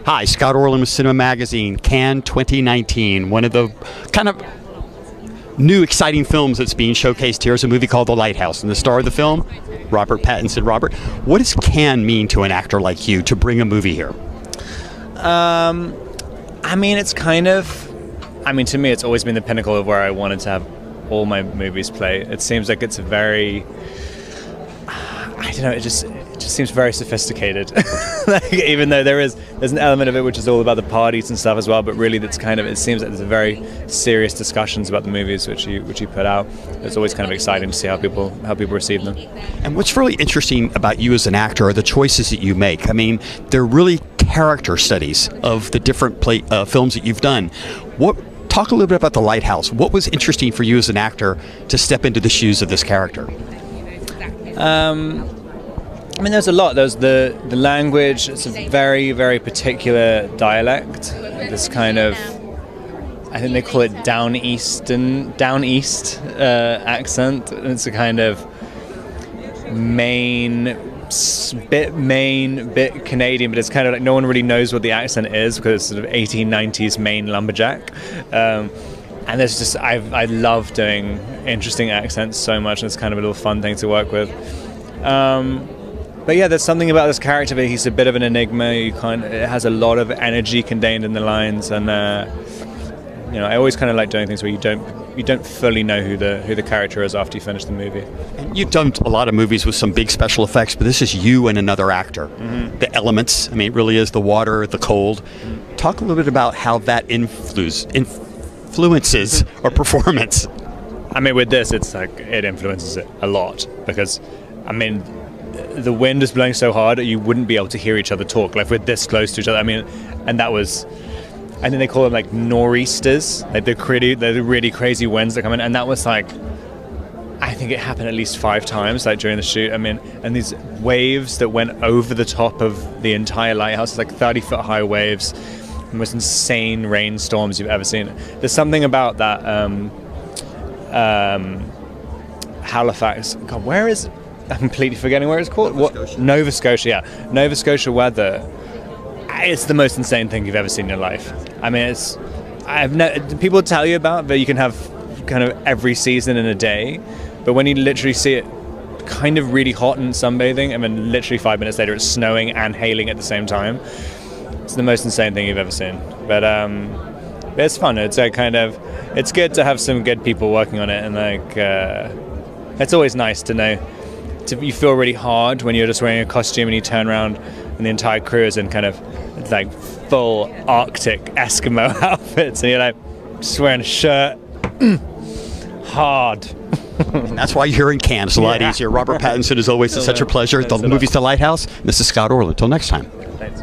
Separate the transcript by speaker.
Speaker 1: Hi, Scott Orland with CINEMA-Magazin, Cannes 2019. One of the kind of new exciting films that's being showcased here is a movie called The Lighthouse. And the star of the film, Robert Pattinson. Robert, what does Cannes mean to an actor like you to bring a movie here?
Speaker 2: I mean, it's kind of... I mean, to me, it's always been the pinnacle of where I wanted to have all my movies play. It seems like it's a very... I don't know, it just seems very sophisticated. Like, even though there's an element of it which is all about the parties and stuff as well, but really that's kind of, it seems like there's a very serious discussions about the movies which you put out. It's always kind of exciting to see how people receive them.
Speaker 1: And what's really interesting about you as an actor are the choices that you make. I mean, they're really character studies of the different films that you've done. Talk a little bit about The Lighthouse. What was interesting for you as an actor to step into the shoes of this character?
Speaker 2: I mean, there's a lot. There's the language. It's a very, very particular dialect. This kind of, I think they call it down east accent. It's a kind of bit Canadian, but it's kind of like no one really knows what the accent is because it's sort of 1890s Maine lumberjack. And there's just, I love doing interesting accents so much, and it's kind of a little fun thing to work with. But yeah, there's something about this character that he's a bit of an enigma. It has a lot of energy contained in the lines, and you know, I always kind of like doing things where you don't fully know who the character is after you finish the movie.
Speaker 1: And you've done a lot of movies with some big special effects, but this is you and another actor. Mm-hmm. The elements, I mean, it really is the water, the cold. Mm-hmm. Talk a little bit about how that influences our performance.
Speaker 2: I mean, with this, it's like it influences it a lot because, I mean, the wind is blowing so hard that you wouldn't be able to hear each other talk. Like, we're this close to each other. I mean, and that was, I think they call them like nor'easters, like the really crazy winds that come in. And that was like, I think it happened at least 5 times, like during the shoot. I mean, and these waves that went over the top of the entire lighthouse, it's like 30-foot high waves, the most insane rainstorms you've ever seen. There's something about that Halifax. God, where is? I'm completely forgetting where it's called. Nova Scotia. Yeah, Nova Scotia weather. It's the most insane thing you've ever seen in your life. I mean, people tell you about that you can have kind of every season in a day, but when you literally see it kind of really hot and sunbathing, and then literally 5 minutes later it's snowing and hailing at the same time, it's the most insane thing you've ever seen. But it's fun. It's it's good to have some good people working on it, and like it's always nice to know. You feel really hard when you're just wearing a costume and you turn around and the entire crew is in kind of like full Arctic Eskimo outfits, and you're like just wearing a shirt. Hard.
Speaker 1: And that's why you're here in Cannes. It's a lot easier. Robert Pattinson, as always, it's such a pleasure. The movie's The Lighthouse. This is Scott Orland. Until next time.
Speaker 2: Thanks.